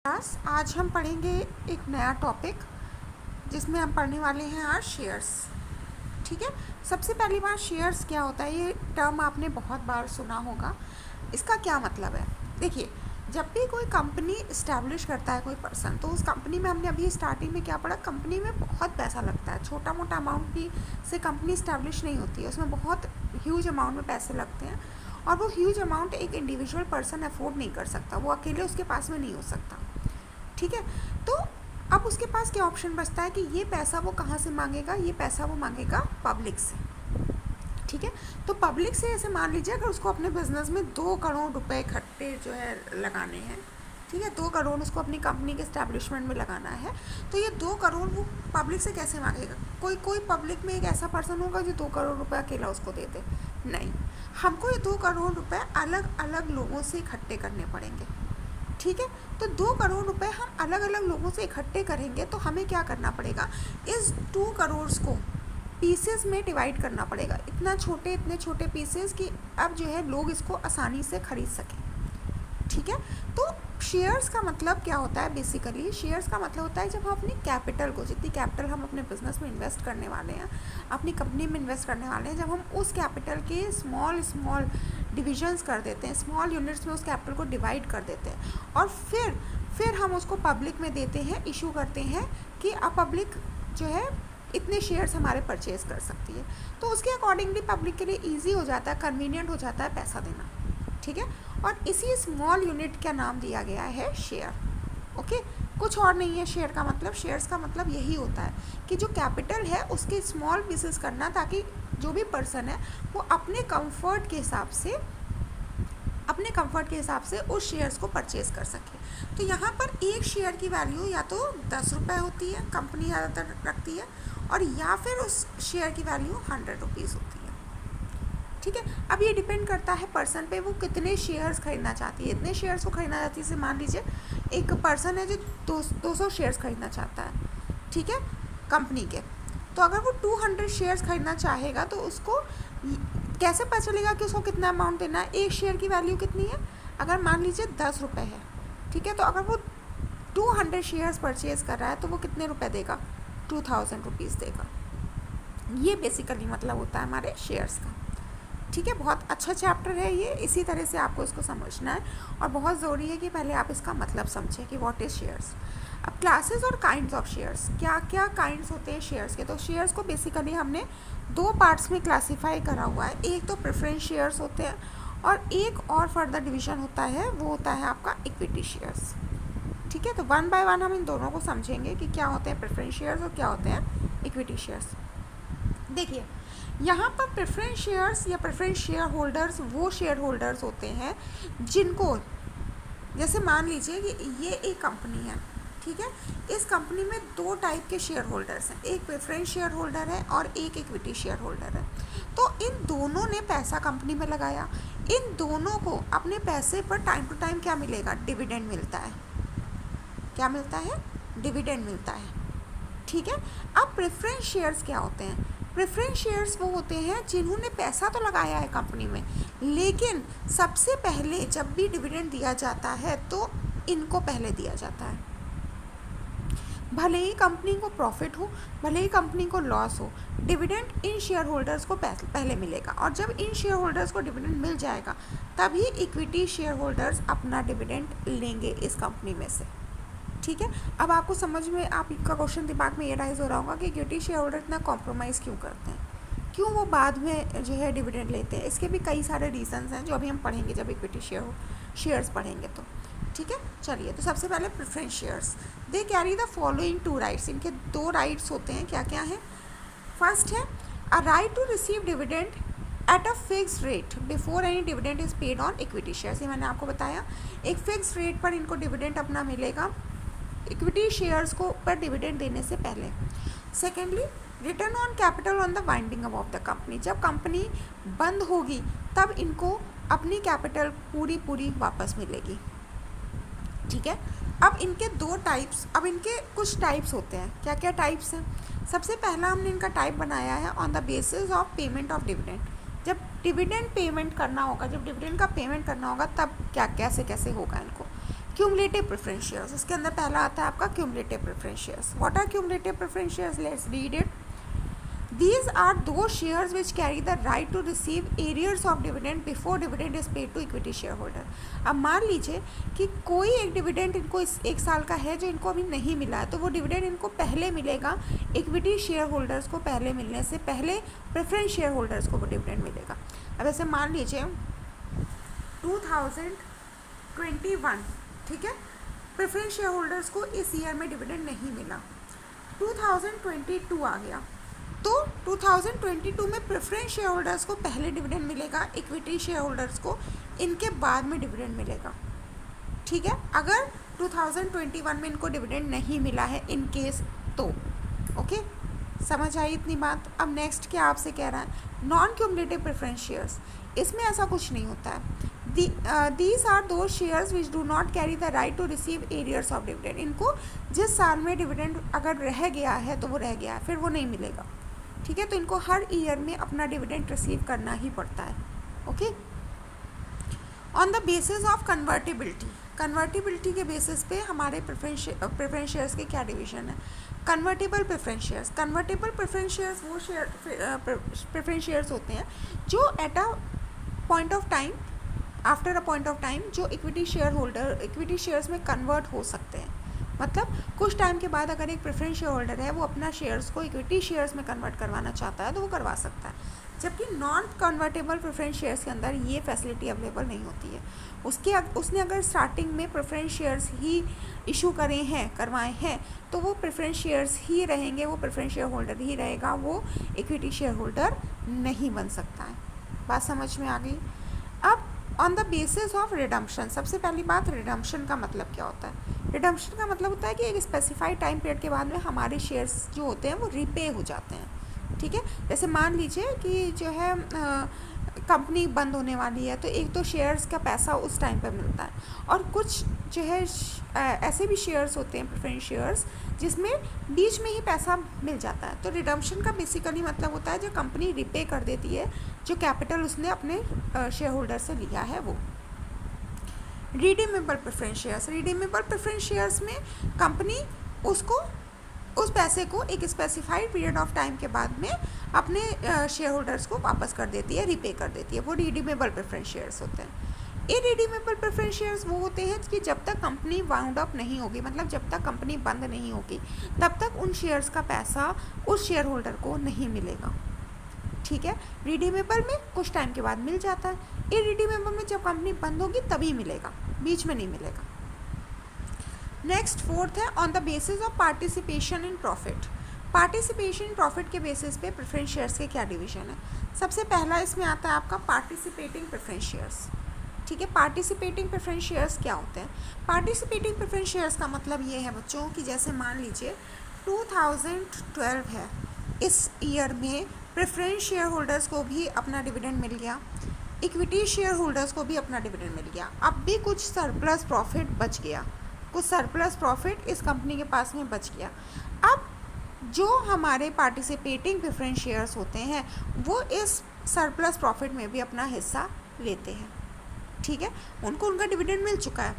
Class आज हम पढ़ेंगे एक नया टॉपिक जिसमें हम पढ़ने वाले हैं आज शेयर्स। ठीक है, सबसे पहली बात शेयर्स क्या होता है, ये टर्म आपने बहुत बार सुना होगा। इसका क्या मतलब है, देखिए जब भी कोई कंपनी इस्टेब्लिश करता है कोई पर्सन, तो उस कंपनी में हमने अभी स्टार्टिंग में क्या पढ़ा, कंपनी में बहुत पैसा लगता है। छोटा मोटा अमाउंट की से कंपनी इस्टेब्लिश नहीं होती है, उसमें बहुत ह्यूज अमाउंट में पैसे लगते हैं और वो ह्यूज अमाउंट एक इंडिविजुअल पर्सन अफोर्ड नहीं कर सकता, वो अकेले उसके पास में नहीं हो सकता। ठीक है, तो अब उसके पास क्या ऑप्शन बचता है कि ये पैसा वो कहाँ से मांगेगा, ये पैसा वो मांगेगा पब्लिक से। ठीक है, तो पब्लिक से ऐसे मान लीजिए अगर उसको अपने बिजनेस में 2 करोड़ रुपए इकट्ठे जो है लगाने हैं, ठीक है, 2 करोड़ उसको अपनी कंपनी के इस्टेब्लिशमेंट में लगाना है, तो ये 2 करोड़ वो पब्लिक से कैसे मांगेगा। कोई पब्लिक में एक ऐसा पर्सन होगा जो 2 करोड़ रुपए अकेला उसको दे दे, नहीं, हमको ये 2 करोड़ रुपए अलग अलग लोगों से इकट्ठे करने पड़ेंगे। ठीक है, तो 2 करोड़ रुपए हम अलग अलग लोगों से इकट्ठे करेंगे, तो हमें क्या करना पड़ेगा, इस 2 करोड़ को पीसेस में डिवाइड करना पड़ेगा, इतने छोटे पीसेस कि अब जो है लोग इसको आसानी से खरीद सकें। ठीक है, तो शेयर्स का मतलब क्या होता है, बेसिकली शेयर्स का मतलब होता है जब हम अपनी कैपिटल को, जितनी कैपिटल हम अपने बिजनेस में इन्वेस्ट करने वाले हैं, अपनी कंपनी में इन्वेस्ट करने वाले हैं, जब हम उस कैपिटल के स्मॉल डिविजन्स कर देते हैं, स्मॉल यूनिट्स में उस कैपिटल को डिवाइड कर देते हैं और फिर हम उसको पब्लिक में देते हैं, इशू करते हैं कि अब पब्लिक जो है इतने शेयर्स हमारे परचेज कर सकती है, तो उसके अकॉर्डिंगली पब्लिक के लिए ईजी हो जाता है, कन्वीनियंट हो जाता है पैसा देना। ठीक है, और इसी स्मॉल यूनिट का नाम दिया गया है शेयर। ओके, कुछ और नहीं है शेयर का मतलब, शेयर्स का मतलब यही होता है कि जो कैपिटल है उसके स्मॉल पीसेस करना, ताकि जो भी पर्सन है वो अपने कंफर्ट के हिसाब से उस शेयर्स को परचेज कर सके। तो यहाँ पर एक शेयर की वैल्यू या तो 10 रुपये होती है, कंपनी ज़्यादातर रखती है, और या फिर उस शेयर की वैल्यू 100 रुपीज़ होती है। ठीक है, अब ये डिपेंड करता है पर्सन पे, वो कितने शेयर्स खरीदना चाहती है। इतने शेयर्स को खरीदना चाहती है, जैसे मान लीजिए एक पर्सन है जो 200 शेयर्स खरीदना चाहता है, ठीक है, कंपनी के, तो अगर वो 200 शेयर्स खरीदना चाहेगा तो उसको कैसे पता चलेगा कि उसको कितना अमाउंट देना है। एक शेयर की वैल्यू कितनी है, अगर मान लीजिए 10 रुपये है, ठीक है, तो अगर वो 200 शेयर्स परचेज कर रहा है तो वो कितने रुपए देगा, 2000 रुपीज़ देगा। ये बेसिकली मतलब होता है हमारे शेयर्स का। ठीक है, बहुत अच्छा चैप्टर है ये, इसी तरह से आपको इसको समझना है और बहुत ज़रूरी है कि पहले आप इसका मतलब समझें कि व्हाट इज़ शेयर्स। अब क्लासेस और काइंड्स ऑफ शेयर्स, क्या क्या काइंड्स होते हैं शेयर्स के, तो शेयर्स को बेसिकली हमने 2 पार्ट्स में क्लासीफाई करा हुआ है। एक तो प्रेफरेंस शेयर्स होते हैं और एक और फर्दर डिवीज़न होता है, वो होता है आपका इक्विटी शेयर्स। ठीक है, तो 1 बाय 1 हम इन दोनों को समझेंगे कि क्या होते हैं प्रेफरेंस शेयर्स और क्या होते हैं इक्विटी शेयर्स। देखिए यहाँ पर प्रेफरेंस शेयर्स या प्रेफरेंस शेयर होल्डर्स वो शेयर होल्डर्स होते हैं जिनको, जैसे मान लीजिए कि ये एक कंपनी है, ठीक है, इस कंपनी में 2 टाइप के शेयर होल्डर्स हैं, एक प्रेफरेंस शेयर होल्डर है और एक इक्विटी शेयर होल्डर है। तो इन दोनों ने पैसा कंपनी में लगाया, इन दोनों को अपने पैसे पर टाइम टू टाइम क्या मिलेगा, डिविडेंड मिलता है। क्या मिलता है, डिविडेंड मिलता है। ठीक है, अब प्रेफरेंस शेयर्स क्या होते हैं, प्रेफरेंस शेयर्स वो होते हैं जिन्होंने पैसा तो लगाया है कंपनी में, लेकिन सबसे पहले जब भी डिविडेंड दिया जाता है तो इनको पहले दिया जाता है। भले ही कंपनी को प्रॉफिट हो, भले ही कंपनी को लॉस हो, डिविडेंड इन शेयर होल्डर्स को पहले मिलेगा, और जब इन शेयर होल्डर्स को डिविडेंड मिल जाएगा तभी इक्विटी शेयर होल्डर्स अपना डिविडेंड लेंगे इस कंपनी में से। ठीक है, अब आपको समझ में, आपका क्वेश्चन दिमाग में ये राइज हो रहा होगा कि इक्विटी शेयर होल्डर इतना कॉम्प्रोमाइज़ क्यों करते हैं, क्यों वो बाद में जो है डिविडेंड लेते हैं। इसके भी कई सारे रीजंस हैं जो अभी हम पढ़ेंगे जब इक्विटी शेयर्स पढ़ेंगे तो। ठीक है, चलिए, तो सबसे पहले preference shares, they carry the following 2 rights, इनके 2 राइट्स होते हैं, क्या क्या हैं। फर्स्ट है a right to receive dividend at a fix rate before any dividend is paid on equity shares. ये मैंने आपको बताया, एक फिक्स रेट पर इनको डिविडेंड अपना मिलेगा इक्विटी शेयर्स को पर डिविडेंड देने से पहले। Secondly, return on capital on the winding up of the company, जब कंपनी बंद होगी तब इनको अपनी कैपिटल पूरी वापस मिलेगी। ठीक है, अब इनके 2 टाइप्स, अब इनके कुछ टाइप्स होते हैं, क्या क्या टाइप्स हैं। सबसे पहला हमने इनका टाइप बनाया है on the basis of payment of dividend, जब डिविडेंड पेमेंट करना होगा, जब डिविडेंड का पेमेंट करना होगा तब क्या कैसे होगा इनको। क्यूमुलेटिव प्रेफरेंस शेयर्स, इसके अंदर पहला आता है आपका cumulative preference shares. What are cumulative preference shares? Let's read it. These are those shares which carry the right to receive arrears of dividend before dividend is paid to equity shareholder. अब मान लीजिए कि कोई एक dividend इनको इस एक साल का है जो इनको अभी नहीं मिला है, तो वो डिविडेंड इनको पहले मिलेगा, इक्विटी शेयर होल्डर्स को पहले मिलने से पहले प्रेफरेंस शेयर होल्डर्स को वो डिविडेंड मिलेगा. अब ऐसे मान लीजिए 2021, ठीक है, प्रेफरेंस शेयर होल्डर्स को इस ईयर में डिविडेंड नहीं मिला, 2022 आ गया, तो 2022 में प्रेफरेंस शेयर होल्डर्स को पहले डिविडेंड मिलेगा, इक्विटी शेयर होल्डर्स को इनके बाद में डिविडेंड मिलेगा. ठीक है, अगर 2021 में इनको डिविडेंड नहीं मिला है इन केस तो. ओके, समझ आई इतनी बात. अब नेक्स्ट क्या आपसे कह रहा है, नॉन क्यूमुलेटिव प्रेफरेंस शेयर्स. इसमें ऐसा कुछ नहीं होता है. These are those shares which do not carry the right to receive arrears of dividend. इनको जिस साल में डिविडेंड अगर रह गया है तो वो रह गया है, फिर वो नहीं मिलेगा. ठीक है, तो इनको हर ईयर में अपना डिविडेंड रिसीव करना ही पड़ता है. Okay, on the basis of convertibility. Convertibility के बेसिस पे हमारे प्रेफरेंस शेयर्स के क्या डिवीजन है. Convertible preference shares. Convertible preference shares वो प्रेफरेंस शेयर्स होते हैं जो at a point of time, after a point of time, जो इक्विटी शेयर्स में कन्वर्ट हो सकते हैं. मतलब कुछ टाइम के बाद अगर एक प्रेफरेंस शेयर होल्डर है वो अपना शेयर्स को इक्विटी शेयर्स में कन्वर्ट करवाना चाहता है तो वो करवा सकता है. जबकि नॉन कन्वर्टेबल प्रेफरेंस शेयर्स के अंदर ये फैसिलिटी अवेलेबल नहीं होती है. उसने अगर स्टार्टिंग में प्रेफरेंस शेयर्स ही इशू करवाए हैं तो वो प्रेफरेंस शेयर्स ही रहेंगे, वो प्रेफरेंस शेयर होल्डर ही रहेगा, वो इक्विटी शेयर होल्डर नहीं बन सकता है. बात समझ में आ गई. अब on the basis of redemption. सबसे पहली बात, रिडम्पशन का मतलब क्या होता है. रिडम्पशन का मतलब होता है कि एक स्पेसिफाइड टाइम पीरियड के बाद में हमारे शेयर्स जो होते हैं वो रिपे हो जाते हैं. ठीक है, जैसे मान लीजिए कि जो है कंपनी बंद होने वाली है तो एक तो शेयर्स का पैसा उस टाइम पर मिलता है, और कुछ जो है ऐसे भी शेयर्स होते हैं प्रेफरेंस शेयर्स जिसमें बीच में ही पैसा मिल जाता है. तो रिडम्पशन का बेसिकली मतलब होता है जो कंपनी रिपे कर देती है जो कैपिटल उसने अपने शेयर होल्डर से लिया है वो. Redeemable preference shares. Redeemable preference shares में कंपनी उसको उस पैसे को एक स्पेसिफाइड पीरियड ऑफ टाइम के बाद में अपने शेयर होल्डर्स को वापस कर देती है, रिपे कर देती है. वो रिडीमेबल प्रेफरेंस शेयर्स होते हैं. इरिडीमेबल प्रेफरेंस शेयर्स वो होते हैं कि जब तक कंपनी वाउंड अप नहीं होगी, मतलब जब तक कंपनी बंद नहीं होगी तब तक उन शेयर्स का पैसा उस शेयर होल्डर को नहीं मिलेगा. ठीक है, रिडीमेबल में कुछ टाइम के बाद मिल जाता है, इरिडीमेबल में जब कंपनी बंद होगी तभी मिलेगा, बीच में नहीं मिलेगा. नेक्स्ट फोर्थ है on the basis of participation in profit. Participation in profit के बेसिस पे प्रेफरेंस शेयर्स के क्या डिवीजन है. सबसे पहला इसमें आता है आपका पार्टिसिपेटिंग प्रेफरेंस शेयर्स. ठीक है, पार्टिसिपेटिंग प्रेफरेंस शेयर्स क्या होते हैं. पार्टिसिपेटिंग प्रेफरेंस शेयर्स का मतलब ये है बच्चों कि जैसे मान लीजिए 2012 है, इस ईयर में प्रेफरेंस शेयर होल्डर्स को भी अपना डिविडेंड मिल गया, इक्विटी शेयर होल्डर्स को भी अपना डिविडेंड मिल गया. अब भी कुछ सरप्लस प्रॉफिट बच गया, कुछ सरप्लस प्रॉफिट इस कंपनी के पास में बच गया. अब जो हमारे पार्टिसिपेटिंग प्रेफरेंस शेयर्स होते हैं वो इस सरप्लस प्रॉफिट में भी अपना हिस्सा लेते हैं. ठीक है, उनको उनका डिविडेंड मिल चुका है.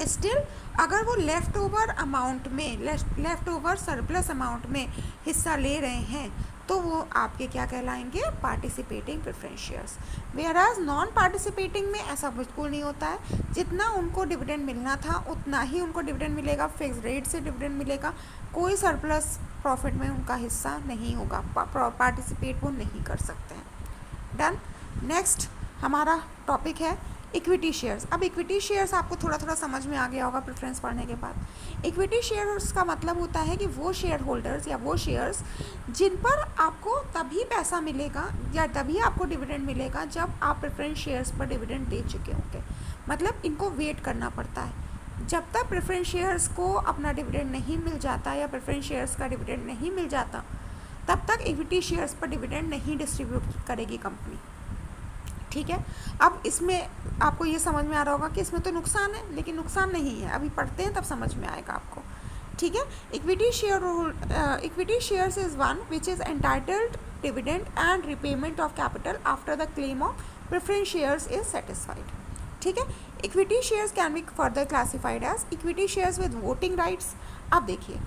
स्टिल अगर वो लेफ़्ट ओवर अमाउंट में, लेफ़्ट ओवर सरप्लस अमाउंट में हिस्सा ले रहे हैं तो वो आपके क्या कहलाएंगे, participating preference shares. Whereas non participating में ऐसा बिल्कुल नहीं होता है. जितना उनको डिविडेंड मिलना था उतना ही उनको डिविडेंड मिलेगा, फिक्स रेट से डिविडेंड मिलेगा, कोई सरप्लस प्रॉफिट में उनका हिस्सा नहीं होगा, पार्टिसिपेट वो नहीं कर सकते हैं. डन. नेक्स्ट हमारा टॉपिक है इक्विटी शेयर्स. अब इक्विटी शेयर्स आपको थोड़ा थोड़ा समझ में आ गया होगा प्रेफरेंस पढ़ने के बाद. इक्विटी शेयर्स का मतलब होता है कि वो शेयर होल्डर्स या वो शेयर्स जिन पर आपको तभी पैसा मिलेगा या तभी आपको डिविडेंड मिलेगा जब आप प्रेफरेंस शेयर्स पर डिविडेंड दे चुके होंगे. मतलब इनको वेट करना पड़ता है. जब तक प्रेफरेंस शेयर्स को अपना डिविडेंड नहीं मिल जाता या प्रेफरेंस शेयर्स का डिविडेंड नहीं मिल जाता तब तक इक्विटी शेयर्स पर डिविडेंड नहीं डिस्ट्रीब्यूट करेगी कंपनी. ठीक है, अब इसमें आपको ये समझ में आ रहा होगा कि इसमें तो नुकसान है, लेकिन नुकसान नहीं है, अभी पढ़ते हैं तब समझ में आएगा आपको. ठीक है, equity shares is one which is entitled dividend and repayment of capital after the claim of preference shares is satisfied. ठीक है, equity shares can be further classified as equity shares with voting rights. अब देखिए,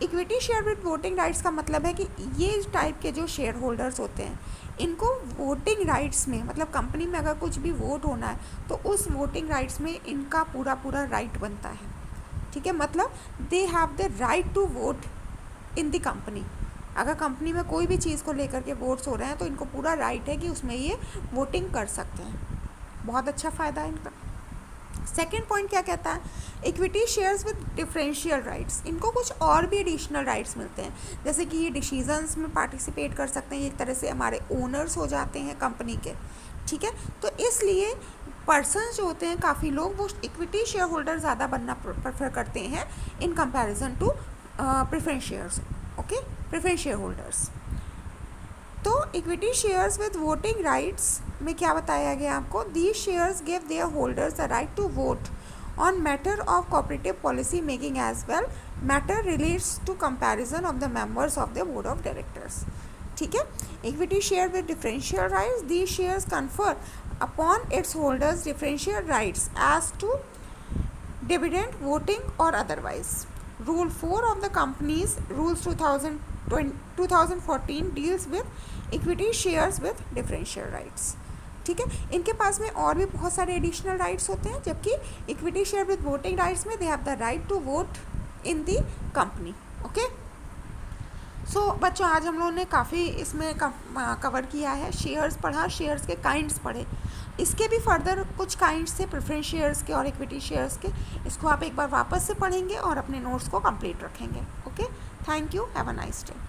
equity share with voting rights का मतलब है कि ये type के जो शेयर होल्डर्स होते हैं इनको वोटिंग राइट्स में, मतलब कंपनी में अगर कुछ भी वोट होना है तो उस वोटिंग राइट्स में इनका पूरा पूरा राइट बनता है। ठीक है, मतलब they have the right to vote in the company. अगर कंपनी में कोई भी चीज़ को लेकर के वोट्स हो रहे हैं तो इनको पूरा राइट है कि उसमें ये वोटिंग कर सकते हैं। बहुत अच्छा फ़ायदा है इनका। सेकेंड पॉइंट क्या कहता है, equity shares with differential rights. इनको कुछ और भी एडिशनल राइट्स मिलते हैं, जैसे कि ये डिसीजंस में पार्टिसिपेट कर सकते हैं, एक तरह से हमारे ओनर्स हो जाते हैं कंपनी के। ठीक है, तो इसलिए पर्सनस जो होते हैं, काफ़ी लोग वो इक्विटी शेयर होल्डर ज़्यादा बनना प्रेफर करते हैं in comparison to preference shares. Okay, preference share holders. तो equity shares with voting rights में क्या बताया गया आपको, these shares give their holders the right to vote on matter of cooperative policy making as well matter relates to comparison of the members of the board of directors. ठीक है, equity share with differential rights, these shares confer upon its holders differential rights as to dividend, voting और otherwise. Rule 4 of the companies rules 2014 deals with equity shares with differential rights. ठीक है, इनके पास में और भी बहुत सारे एडिशनल राइट्स होते हैं, जबकि equity share with voting rights में they have the right to vote in the company. Okay, so बच्चों आज हम लोगों ने काफ़ी इसमें कवर किया है। शेयर्स पढ़ा, शेयर्स के काइंड्स पढ़े, इसके भी फर्दर कुछ काइंड्स थे प्रेफरेंस शेयर्स के और इक्विटी शेयर्स के। इसको आप एक बार वापस से पढ़ेंगे और अपने नोट्स को कंप्लीट रखेंगे। Okay, thank you, have a nice day.